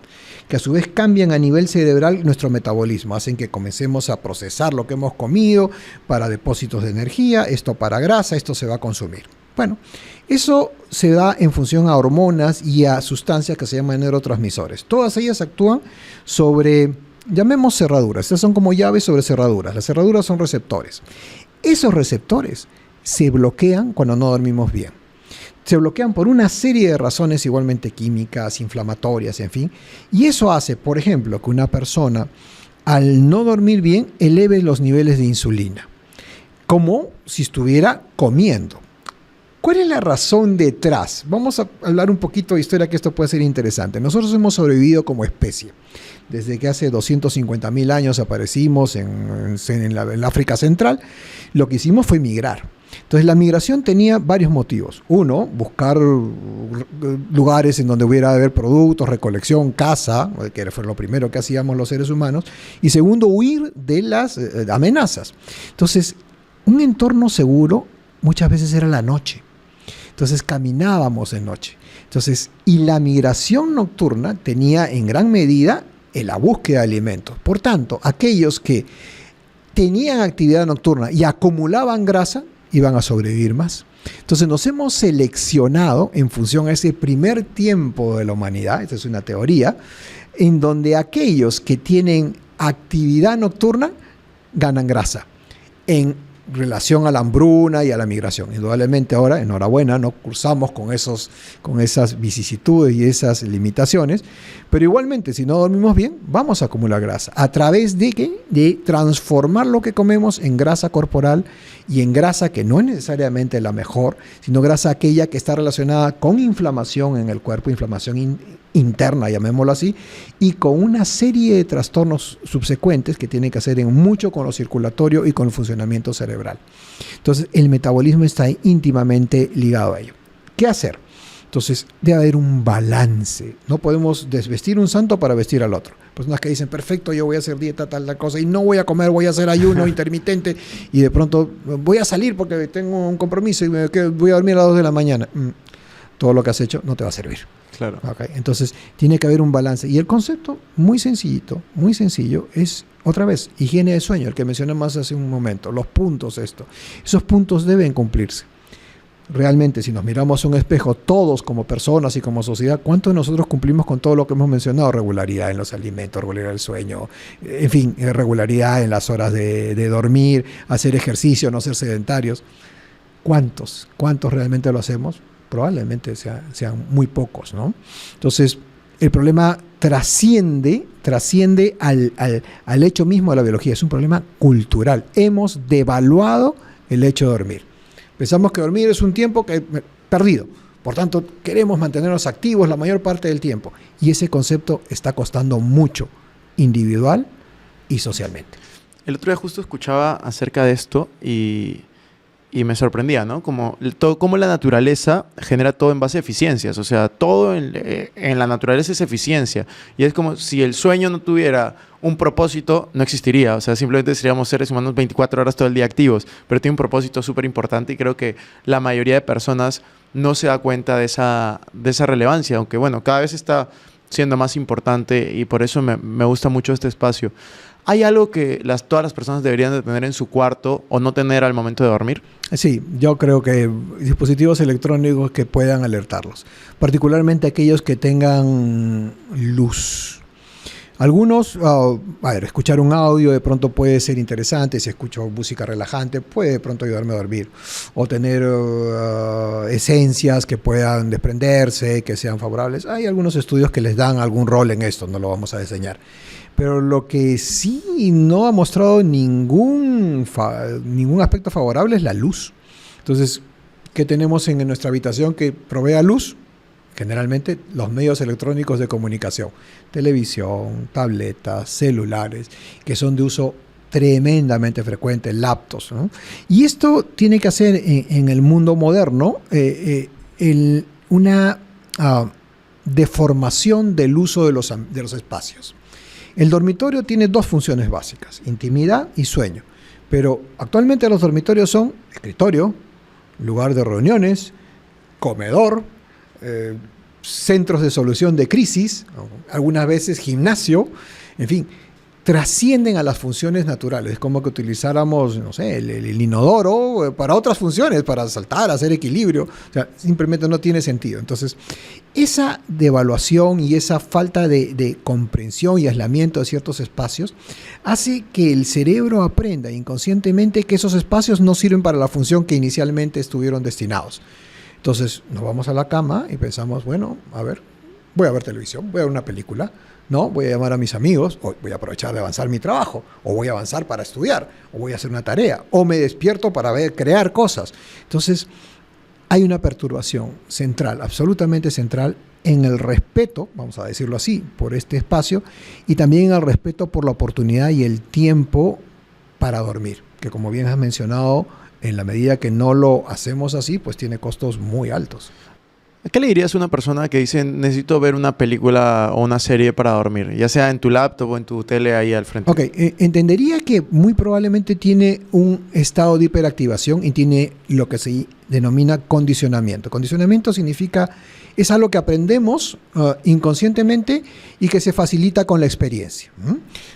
que a su vez cambian a nivel cerebral nuestro metabolismo, hacen que comencemos a procesar lo que hemos comido para depósitos de energía, esto para grasa, esto se va a consumir. Bueno, eso se da en función a hormonas y a sustancias que se llaman neurotransmisores. Todas ellas actúan sobre, llamemos cerraduras, estas son como llaves sobre cerraduras. Las cerraduras son receptores. Esos receptores se bloquean cuando no dormimos bien. Se bloquean por una serie de razones igualmente químicas, inflamatorias, en fin. Y eso hace, por ejemplo, que una persona al no dormir bien eleve los niveles de insulina, como si estuviera comiendo. ¿Cuál es la razón detrás? Vamos a hablar un poquito de historia, que esto puede ser interesante. Nosotros hemos sobrevivido como especie. Desde que hace 250.000 años aparecimos en la África Central, lo que hicimos fue migrar. Entonces la migración tenía varios motivos. Uno, buscar lugares en donde hubiera de haber productos, recolección, caza, que fue lo primero que hacíamos los seres humanos. Y segundo, huir de las amenazas. Entonces, un entorno seguro muchas veces era la noche. Entonces caminábamos en noche. Entonces, y la migración nocturna tenía en gran medida la búsqueda de alimentos. Por tanto, aquellos que tenían actividad nocturna y acumulaban grasa, iban a sobrevivir más. Entonces nos hemos seleccionado en función a ese primer tiempo de la humanidad, esta es una teoría, en donde aquellos que tienen actividad nocturna ganan grasa en relación a la hambruna y a la migración. Indudablemente ahora, enhorabuena, no cursamos con esas vicisitudes y esas limitaciones, pero igualmente si no dormimos bien, vamos a acumular grasa. ¿A través de qué? De transformar lo que comemos en grasa corporal y en grasa que no es necesariamente la mejor, sino grasa aquella que está relacionada con inflamación en el cuerpo, inflamación interna, llamémoslo así, y con una serie de trastornos subsecuentes que tienen que hacer mucho con lo circulatorio y con el funcionamiento cerebral. Entonces, el metabolismo está íntimamente ligado a ello. ¿Qué hacer? Entonces, debe haber un balance. No podemos desvestir un santo para vestir al otro. Personas que dicen, perfecto, yo voy a hacer dieta, tal cosa, y no voy a comer, voy a hacer ayuno intermitente, y de pronto voy a salir porque tengo un compromiso y voy a dormir a las 2 de la mañana. Todo lo que has hecho no te va a servir. Claro. Okay. Entonces, tiene que haber un balance. Y el concepto, muy sencillito, muy sencillo, es, otra vez, higiene de sueño, el que mencionamos hace un momento, los puntos Esos puntos deben cumplirse. Realmente, si nos miramos a un espejo, todos como personas y como sociedad, ¿cuánto de nosotros cumplimos con todo lo que hemos mencionado? Regularidad en los alimentos, regularidad del sueño, en fin, regularidad en las horas de dormir, hacer ejercicio, no ser sedentarios. ¿Cuántos realmente lo hacemos? Probablemente sean muy pocos, ¿no? Entonces, el problema trasciende al hecho mismo de la biología. Es un problema cultural. Hemos devaluado el hecho de dormir. Pensamos que dormir es un tiempo perdido. Por tanto, queremos mantenernos activos la mayor parte del tiempo. Y ese concepto está costando mucho, individual y socialmente. El otro día justo escuchaba acerca de esto y me sorprendía, ¿no? Como la naturaleza genera todo en base a eficiencias. O sea, todo en la naturaleza es eficiencia. Y es como si el sueño no tuviera un propósito, no existiría. O sea, simplemente seríamos seres humanos 24 horas todo el día activos. Pero tiene un propósito súper importante y creo que la mayoría de personas no se da cuenta de esa relevancia. Aunque, bueno, cada vez está siendo más importante y por eso me gusta mucho este espacio. ¿Hay algo que todas las personas deberían de tener en su cuarto o no tener al momento de dormir? Sí, yo creo que dispositivos electrónicos que puedan alertarlos, particularmente aquellos que tengan luz. Algunos, escuchar un audio de pronto puede ser interesante, si escucho música relajante puede de pronto ayudarme a dormir, o tener esencias que puedan desprenderse, que sean favorables. Hay algunos estudios que les dan algún rol en esto, no lo vamos a diseñar. Pero lo que sí no ha mostrado ningún aspecto favorable es la luz. Entonces, ¿qué tenemos en nuestra habitación que provea luz? Generalmente los medios electrónicos de comunicación, televisión, tabletas, celulares, que son de uso tremendamente frecuente, lapsos, ¿no? Y esto tiene que hacer en el mundo moderno una deformación del uso de los espacios. El dormitorio tiene dos funciones básicas, intimidad y sueño. Pero actualmente los dormitorios son escritorio, lugar de reuniones, comedor, centros de solución de crisis, algunas veces gimnasio, en fin, trascienden a las funciones naturales, como que utilizáramos, no sé, el inodoro para otras funciones, para saltar, hacer equilibrio, o sea, simplemente no tiene sentido. Entonces, esa devaluación y esa falta de comprensión y aislamiento de ciertos espacios hace que el cerebro aprenda inconscientemente que esos espacios no sirven para la función que inicialmente estuvieron destinados. Entonces, nos vamos a la cama y pensamos, bueno, a ver, voy a ver televisión, voy a ver una película, ¿no? Voy a llamar a mis amigos, o voy a aprovechar de avanzar mi trabajo, o voy a avanzar para estudiar, o voy a hacer una tarea, o me despierto para crear cosas. Entonces, hay una perturbación central, absolutamente central, en el respeto, vamos a decirlo así, por este espacio, y también en el respeto por la oportunidad y el tiempo para dormir, que como bien has mencionado, en la medida que no lo hacemos así, pues tiene costos muy altos. ¿Qué le dirías a una persona que dice necesito ver una película o una serie para dormir? Ya sea en tu laptop o en tu tele ahí al frente. Ok, entendería que muy probablemente tiene un estado de hiperactivación y tiene lo que se denomina condicionamiento. Condicionamiento significa, es algo que aprendemos inconscientemente y que se facilita con la experiencia.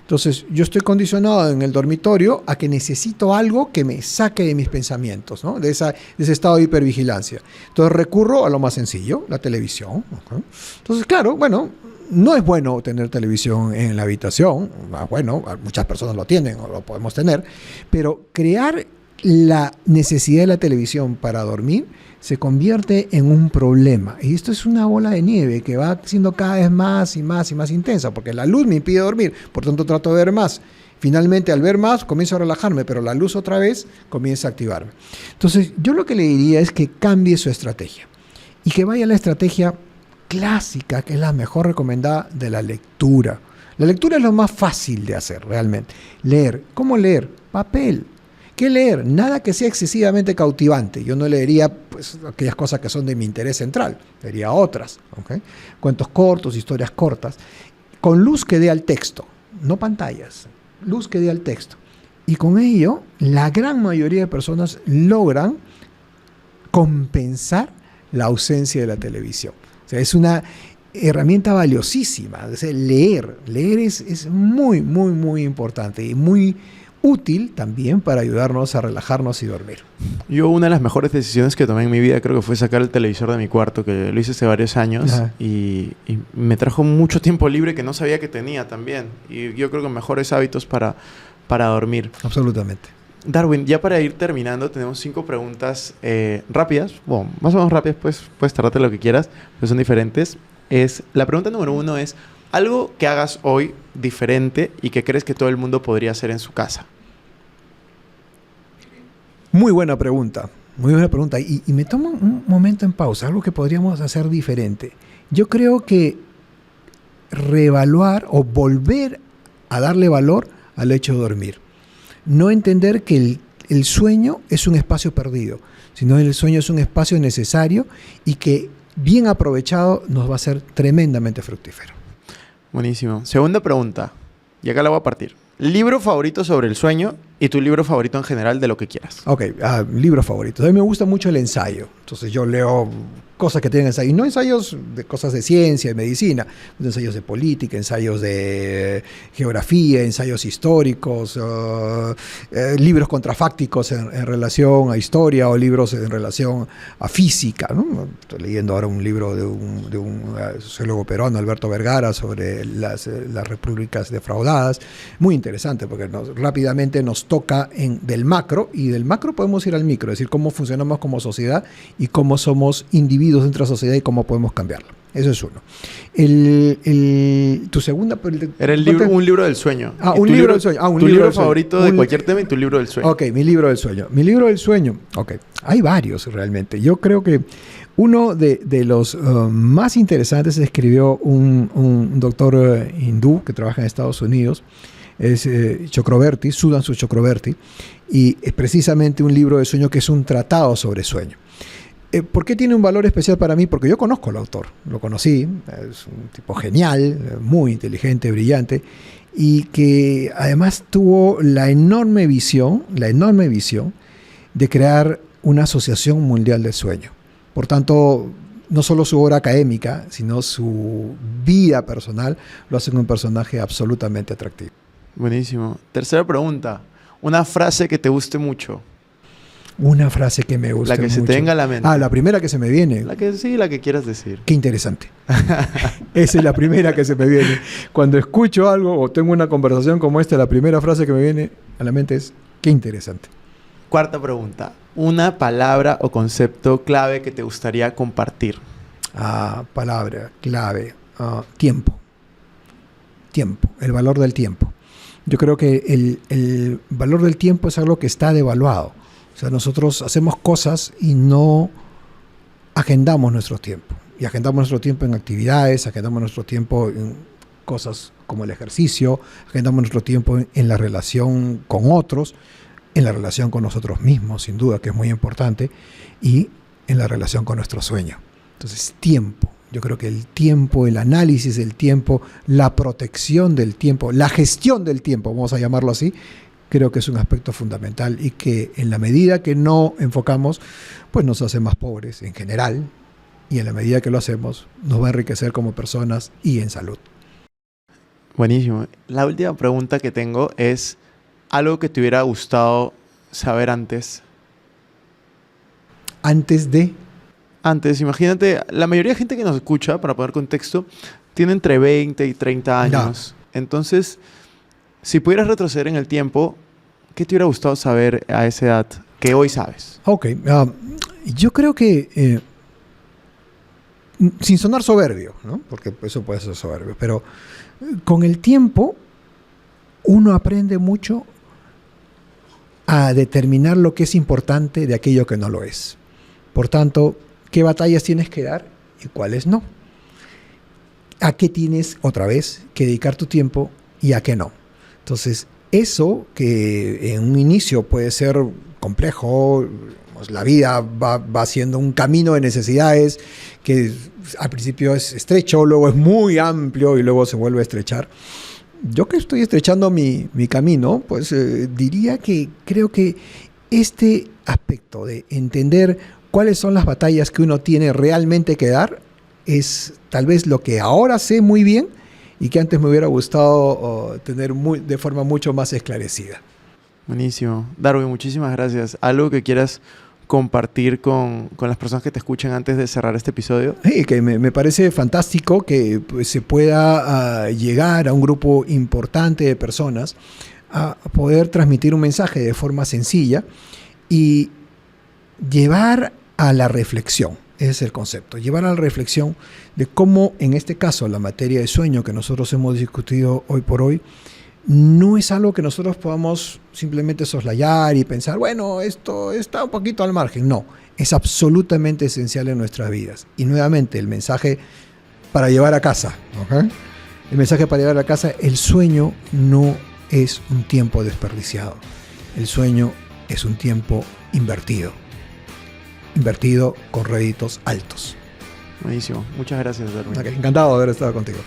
Entonces, yo estoy condicionado en el dormitorio a que necesito algo que me saque de mis pensamientos, ¿no? de ese estado de hipervigilancia. Entonces, recurro a lo más sencillo, la televisión. Entonces, claro, bueno, no es bueno tener televisión en la habitación. Bueno, muchas personas lo tienen o lo podemos tener, pero crear la necesidad de la televisión para dormir se convierte en un problema. Y esto es una bola de nieve que va siendo cada vez más y más y más intensa, porque la luz me impide dormir, por tanto trato de ver más. Finalmente, al ver más, comienzo a relajarme, pero la luz otra vez comienza a activarme. Entonces, yo lo que le diría es que cambie su estrategia y que vaya a la estrategia clásica, que es la mejor recomendada, de la lectura. La lectura es lo más fácil de hacer, realmente. Leer. ¿Cómo leer? Papel. ¿Qué leer? Nada que sea excesivamente cautivante. Yo no leería pues, aquellas cosas que son de mi interés central. Leería otras. ¿Okay? Cuentos cortos, historias cortas. Con luz que dé al texto. No pantallas. Luz que dé al texto. Y con ello, la gran mayoría de personas logran compensar la ausencia de la televisión. O sea, es una herramienta valiosísima. O sea, leer es muy, muy, muy importante y muy útil también para ayudarnos a relajarnos y dormir. Yo una de las mejores decisiones que tomé en mi vida creo que fue sacar el televisor de mi cuarto, que lo hice hace varios años y me trajo mucho tiempo libre que no sabía que tenía también. Y yo creo que mejores hábitos para dormir. Absolutamente. Darwin, ya para ir terminando, tenemos 5 preguntas rápidas. Bueno, más o menos rápidas, pues puedes tardarte lo que quieras, pero son diferentes. La pregunta número 1 es, algo que hagas hoy diferente y que crees que todo el mundo podría hacer en su casa. Muy buena pregunta. Muy buena pregunta. Y me tomo un momento en pausa. Algo que podríamos hacer diferente. Yo creo que reevaluar o volver a darle valor al hecho de dormir. No entender que el sueño es un espacio perdido, sino el sueño es un espacio necesario y que bien aprovechado nos va a ser tremendamente fructífero. Buenísimo. Segunda pregunta. Y acá la voy a partir. Libro favorito sobre el sueño y tu libro favorito en general de lo que quieras. Ok, libros favoritos. A mí me gusta mucho el ensayo. Entonces yo leo cosas que tienen ensayo. Y no ensayos de cosas de ciencia y medicina. Ensayos de política, ensayos de geografía, ensayos históricos, libros contrafácticos en relación a historia o libros en relación a física, ¿no? Estoy leyendo ahora un libro de un sociólogo peruano, Alberto Vergara, sobre las repúblicas defraudadas. Muy interesante porque rápidamente nos toca del macro, y del macro podemos ir al micro, es decir, cómo funcionamos como sociedad y cómo somos individuos dentro de la sociedad y cómo podemos cambiarlo. Eso es uno. Tu segunda... Era un libro del sueño. Un libro del sueño. Tu libro favorito de cualquier tema y tu libro del sueño. Ok, mi libro del sueño. Mi libro del sueño. Ok, hay varios realmente. Yo creo que uno de los más interesantes escribió un doctor hindú que trabaja en Estados Unidos. es Chakraborty, Sudhanshu Chakraborty, y es precisamente un libro de sueño que es un tratado sobre sueño. ¿Por qué tiene un valor especial para mí? Porque yo conozco al autor, lo conocí, es un tipo genial, muy inteligente, brillante, y que además tuvo la enorme visión de crear una asociación mundial del sueño. Por tanto, no solo su obra académica, sino su vida personal lo hace un personaje absolutamente atractivo. Buenísimo. Tercera pregunta. Una frase que te guste mucho. Una frase que me guste mucho. La que se te venga a la mente. La primera que se me viene. La que quieras decir. Qué interesante. Esa es la primera que se me viene. Cuando escucho algo o tengo una conversación como esta, la primera frase que me viene a la mente es qué interesante. Cuarta pregunta. Una palabra o concepto clave que te gustaría compartir. Palabra clave. Tiempo. Tiempo. El valor del tiempo. Yo creo que el valor del tiempo es algo que está devaluado. O sea, nosotros hacemos cosas y no agendamos nuestro tiempo. Y agendamos nuestro tiempo en actividades, agendamos nuestro tiempo en cosas como el ejercicio, agendamos nuestro tiempo en la relación con otros, en la relación con nosotros mismos, sin duda, que es muy importante, y en la relación con nuestro sueño. Entonces, tiempo. Yo creo que el tiempo, el análisis del tiempo, la protección del tiempo, la gestión del tiempo, vamos a llamarlo así, creo que es un aspecto fundamental y que en la medida que no enfocamos, pues nos hace más pobres en general, y en la medida que lo hacemos, nos va a enriquecer como personas y en salud. Buenísimo. La última pregunta que tengo es algo que te hubiera gustado saber antes. Antes, imagínate, la mayoría de gente que nos escucha, para poner contexto, tiene entre 20 y 30 años. No. Entonces, si pudieras retroceder en el tiempo, ¿qué te hubiera gustado saber a esa edad que hoy sabes? Ok. Yo creo que, sin sonar soberbio, ¿no? Porque eso puede ser soberbio, pero con el tiempo uno aprende mucho a determinar lo que es importante de aquello que no lo es. Por tanto, ¿qué batallas tienes que dar y cuáles no? ¿A qué tienes, otra vez, que dedicar tu tiempo y a qué no? Entonces, eso que en un inicio puede ser complejo, pues la vida va siendo un camino de necesidades que al principio es estrecho, luego es muy amplio y luego se vuelve a estrechar. Yo que estoy estrechando mi camino, pues diría que creo que este aspecto de entender cuáles son las batallas que uno tiene realmente que dar es tal vez lo que ahora sé muy bien y que antes me hubiera gustado tener de forma mucho más esclarecida. Buenísimo. Darwin, muchísimas gracias. ¿Algo que quieras compartir con las personas que te escuchen antes de cerrar este episodio? Sí, que me parece fantástico que pues, se pueda llegar a un grupo importante de personas a poder transmitir un mensaje de forma sencilla y llevar a la reflexión. Ese es el concepto, llevar a la reflexión de cómo, en este caso, la materia de sueño que nosotros hemos discutido hoy por hoy, no es algo que nosotros podamos simplemente soslayar y pensar, bueno, esto está un poquito al margen. No, es absolutamente esencial en nuestras vidas. Y nuevamente, el mensaje para llevar a casa, ¿okay? El mensaje para llevar a casa, el sueño no es un tiempo desperdiciado. El sueño es un tiempo invertido con réditos altos. Buenísimo. Muchas gracias, Darwin. Okay, encantado de haber estado contigo.